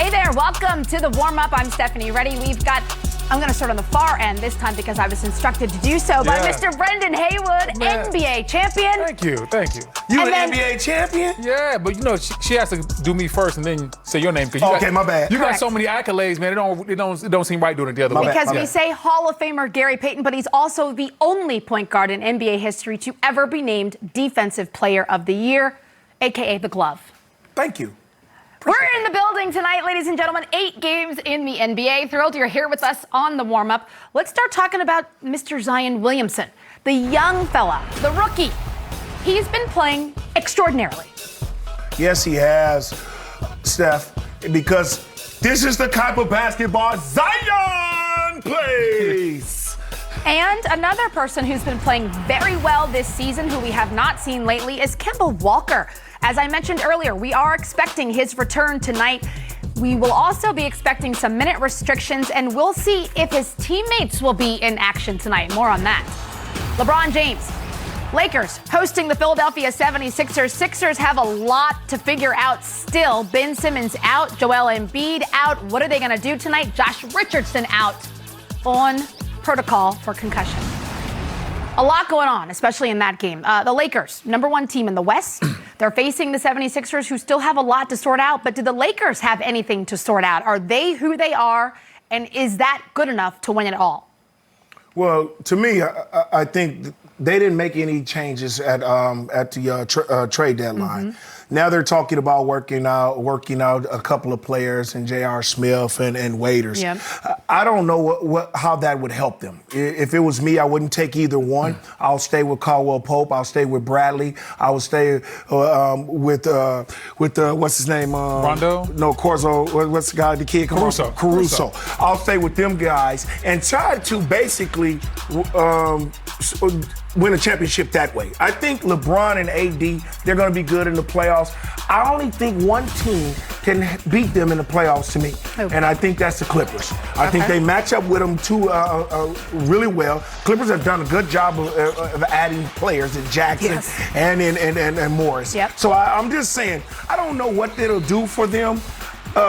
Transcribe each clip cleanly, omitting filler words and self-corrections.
Hey there, welcome to the warm-up. I'm Stephanie. Ready? I'm going to start on the far end this time because I was instructed to do so by Mr. Brendan Haywood, NBA champion. Thank you. You an NBA champion? Yeah, but you know, she has to do me first and then say your name. Okay, my bad. You got so many accolades, man. It don't seem right doing it the other way. Because we say Hall of Famer Gary Payton, but he's also the only point guard in NBA history to ever be named Defensive Player of the Year, a.k.a. the Glove. Thank you. We're in the building tonight, ladies and gentlemen. 8 games in the NBA. Thrilled you're here with us on the warm-up. Let's start talking about Mr. Zion Williamson, the young fella, the rookie. He's been playing extraordinarily. Yes, he has, Steph, because this is the type of basketball Zion plays. And another person who's been playing very well this season, who we have not seen lately, is Kemba Walker. As I mentioned earlier, we are expecting his return tonight. We will also be expecting some minute restrictions, and we'll see if his teammates will be in action tonight. More on that. LeBron James, Lakers hosting the Philadelphia 76ers. Sixers have a lot to figure out still. Ben Simmons out, Joel Embiid out. What are they going to do tonight? Josh Richardson out on protocol for concussion. A lot going on, especially in that game. The Lakers, number 1 team in the West. They're facing the 76ers, who still have a lot to sort out. But do the Lakers have anything to sort out? Are they who they are? And is that good enough to win it all? Well, to me, I think they didn't make any changes at the trade deadline. Mm-hmm. Now they're talking about working out a couple of players, and J.R. Smith and Waiters. Yep. I don't know how that would help them. If it was me, I wouldn't take either one. I'll stay with Caldwell Pope. I'll stay with Bradley. I would stay with what's his name? Rondo? No, Corzo. What's the guy? The kid? Caruso. I'll stay with them guys and try to basically win a championship that way. I think LeBron and AD, they're going to be good in the playoffs. I only think one team can beat them in the playoffs to me, and I think that's the Clippers. I think they match up with them too really well. Clippers have done a good job of adding players in Jackson and Morris. Yep. So I'm just saying, I don't know what it'll do for them,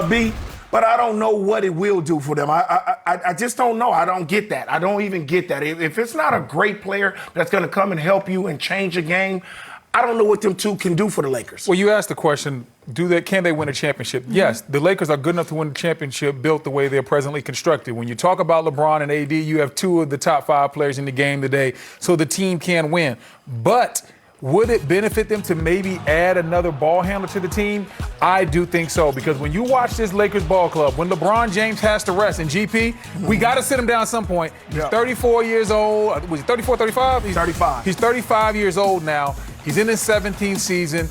B. But I don't know what it will do for them. I just don't know. I don't get that. I don't even get that. If it's not a great player that's going to come and help you and change the game, I don't know what them two can do for the Lakers. Well, you asked the question, can they win a championship? Mm-hmm. Yes, the Lakers are good enough to win a championship built the way they're presently constructed. When you talk about LeBron and AD, you have 2 of the top 5 players in the game today, so the team can win. But would it benefit them to maybe add another ball handler to the team? I do think so, because when you watch this Lakers ball club, when LeBron James has to rest, and GP, we got to sit him down at some point. He's 34 years old. Was he 34, 35? He's 35. He's 35 years old now. He's in his 17th season.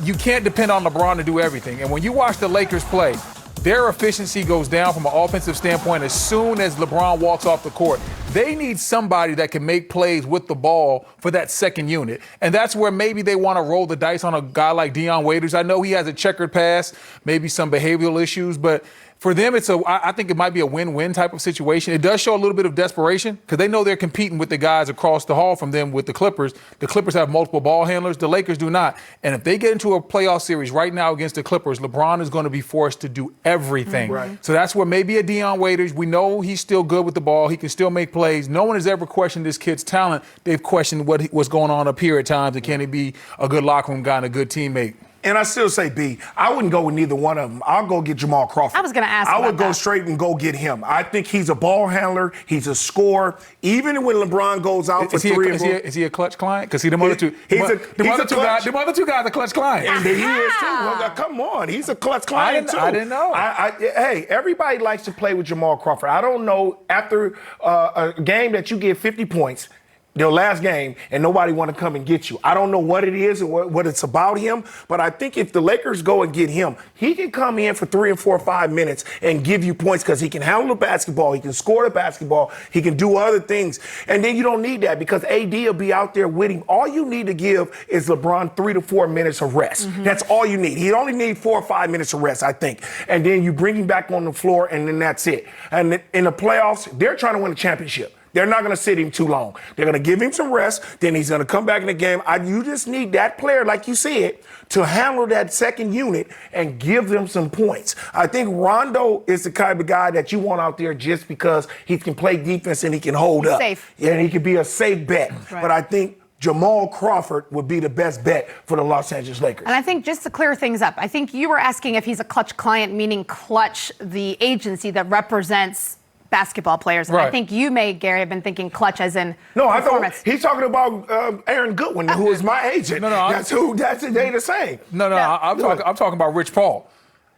You can't depend on LeBron to do everything. And when you watch the Lakers play, their efficiency goes down from an offensive standpoint as soon as LeBron walks off the court. They need somebody that can make plays with the ball for that second unit. And that's where maybe they want to roll the dice on a guy like Dion Waiters. I know he has a checkered past, maybe some behavioral issues, but for them, I think it might be a win-win type of situation. It does show a little bit of desperation because they know they're competing with the guys across the hall from them with the Clippers. The Clippers have multiple ball handlers. The Lakers do not. And if they get into a playoff series right now against the Clippers, LeBron is going to be forced to do everything. Right. So that's where maybe a Dion Waiters, we know he's still good with the ball. He can still make plays. No one has ever questioned this kid's talent. They've questioned what's going on up here at times, and can he be a good locker room guy and a good teammate. And I still say, B, I wouldn't go with neither one of them. I'll go get Jamal Crawford. I was going to ask I would about go that. straight and go get him. I think he's a ball handler. He's a scorer. Even when LeBron goes out for 3 and 4. Is he a clutch client? Because them other two guys are clutch clients. And he is too. Well, come on. He's a clutch client too. I didn't know. Hey, everybody likes to play with Jamal Crawford. I don't know, after a game that you get 50 points, their last game, and nobody want to come and get you. I don't know what it is and what it's about him, but I think if the Lakers go and get him, he can come in for 3 and 4 or 5 minutes and give you points because he can handle the basketball, he can score the basketball, he can do other things. And then you don't need that because AD will be out there with him. All you need to give is LeBron 3 to 4 minutes of rest. Mm-hmm. That's all you need. He only needs 4 or 5 minutes of rest, I think. And then you bring him back on the floor, and then that's it. And in the playoffs, they're trying to win a championship. They're not going to sit him too long. They're going to give him some rest. Then he's going to come back in the game. You just need that player, like you said, to handle that second unit and give them some points. I think Rondo is the kind of guy that you want out there just because he can play defense and he can hold up. Safe. Yeah, and he can be a safe bet. Right. But I think Jamal Crawford would be the best bet for the Los Angeles Lakers. And I think just to clear things up, I think you were asking if he's a Clutch client, meaning Clutch, the agency that represents basketball players. And right. I think you may, Gary, have been thinking Clutch as in No, I performance. thought he's talking about Aaron Goodwin, who is my agent. No, They the same. No, I'm talking about Rich Paul.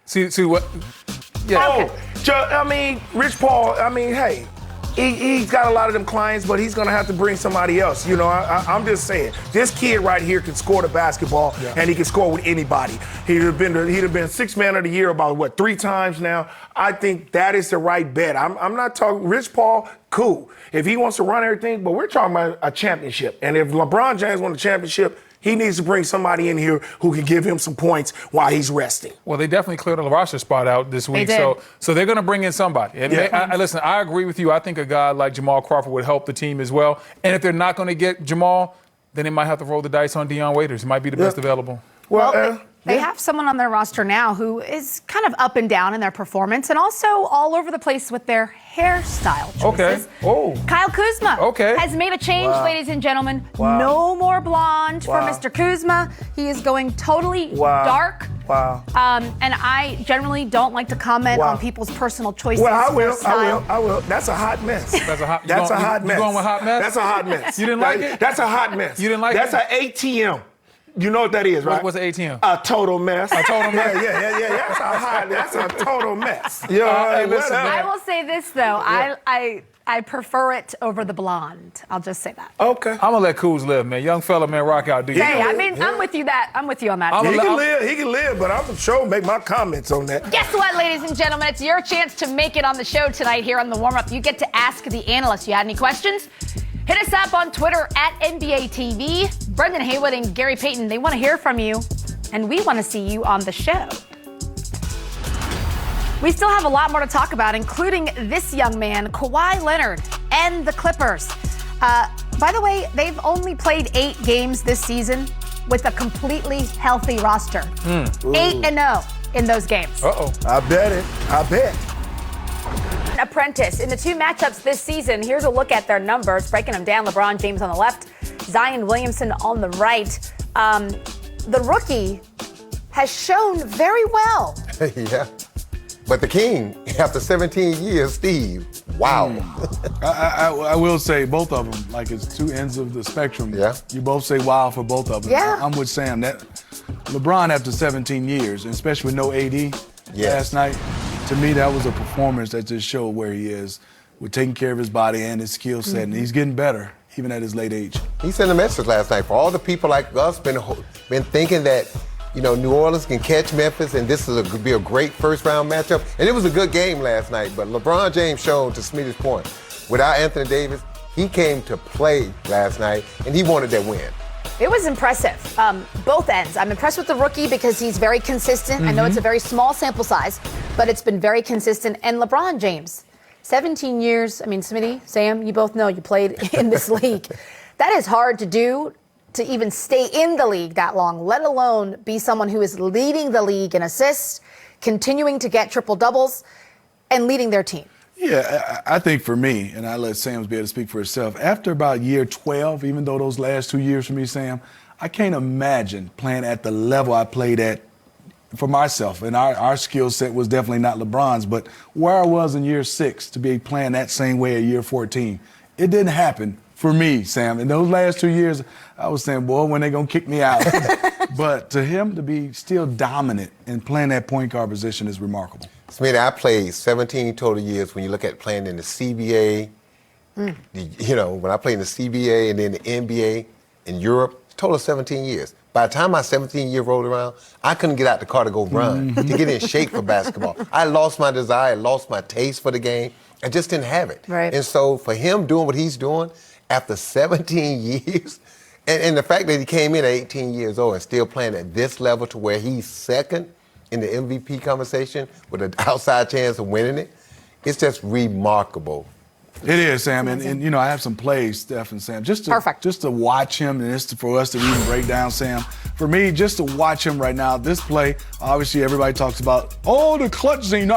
See what? Yeah. Rich Paul, hey, he's got a lot of them clients, but he's going to have to bring somebody else. I'm just saying, this kid right here can score the basketball, and he can score with anybody. He'd have been Sixth Man of the Year about, 3 times now. I think that is the right bet. I'm not talking Rich Paul, cool. If he wants to run everything, but we're talking about a championship. And if LeBron James won the championship, he needs to bring somebody in here who can give him some points while he's resting. Well, they definitely cleared the roster spot out this week, so they're going to bring in somebody. Listen, I agree with you. I think a guy like Jamal Crawford would help the team as well. And if they're not going to get Jamal, then they might have to roll the dice on Dion Waiters. He might be the best available. Well, they have someone on their roster now who is kind of up and down in their performance and also all over the place with their hairstyle choices. Okay. Oh. Kyle Kuzma has made a change, ladies and gentlemen. No more blonde for Mr. Kuzma. He is going totally dark. Wow. And I generally don't like to comment on people's personal choices. Well, I will. That's a hot mess. That's a hot mess. You going with hot mess? That's a hot mess. You didn't like it? That's a hot mess. You didn't like it? That's an ATM. You know what that is, right? What's an ATM? A total mess. A total mess? Yeah. That's a total mess. Hey, listen, I will say this, though. I prefer it over the blonde. I'll just say that. Okay. I'm going to let Kuz live, man. Young fella, man, rock out. I'm with you I'm with you on that. He can live, but I'm sure make my comments on that. Guess what, ladies and gentlemen? It's your chance to make it on the show tonight here on the warm-up. You get to ask the analysts. You had any questions? Hit us up on Twitter at NBA TV. Brendan Haywood and Gary Payton, they want to hear from you, and we want to see you on the show. We still have a lot more to talk about, including this young man, Kawhi Leonard, and the Clippers. By the way, they've only played 8 games this season with a completely healthy roster. 8-0 in those games. Uh-oh. I bet. Apprentice. In the 2 matchups this season, here's a look at their numbers, breaking them down. LeBron James on the left, Zion Williamson on the right. The rookie has shown very well. Yeah. But the king, after 17 years, Steve, wow. I will say both of them, like it's 2 ends of the spectrum. Yeah. You both say wow for both of them. Yeah. I'm with Sam. That LeBron after 17 years, and especially with no AD last night, to me that was a performance that just showed where he is with taking care of his body and his skill set, and he's getting better even at his late age. He sent a message last night for all the people like us been thinking that, New Orleans can catch Memphis, and this could be a great first-round matchup. And it was a good game last night, but LeBron James showed, to Smitty's point, without Anthony Davis, he came to play last night, and he wanted that win. It was impressive, both ends. I'm impressed with the rookie because he's very consistent. I know it's a very small sample size, but it's been very consistent. And LeBron James, 17 years. I mean, Smitty, Sam, you both know you played in this league. That is hard to do, to even stay in the league that long, let alone be someone who is leading the league in assists, continuing to get triple doubles, and leading their team. Yeah, I think for me, and I let Sam be able to speak for herself, after about year 12, even though those last 2 years for me, Sam, I can't imagine playing at the level I played at for myself. And our skill set was definitely not LeBron's, but where I was in year 6 to be playing that same way at year 14, it didn't happen for me, Sam. In those last 2 years, I was saying, boy, when they going to kick me out? But to him to be still dominant and playing that point guard position is remarkable. Smitty, I played 17 total years when you look at playing in the CBA. When I played in the CBA and then the NBA in Europe, total of 17 years. By the time my 17-year rolled around, I couldn't get out the car to go run, to get in shape for basketball. I lost my desire, lost my taste for the game. I just didn't have it. Right. And so for him doing what he's doing after 17 years, and the fact that he came in at 18 years old and still playing at this level to where he's second in the MVP conversation with an outside chance of winning it, it's just remarkable It is, Sam, and you know I have some plays, Steph and Sam, just to watch him, and just for us to even break down, Sam. For me, just to watch him right now, this play, obviously everybody talks about, oh, the clutch scene.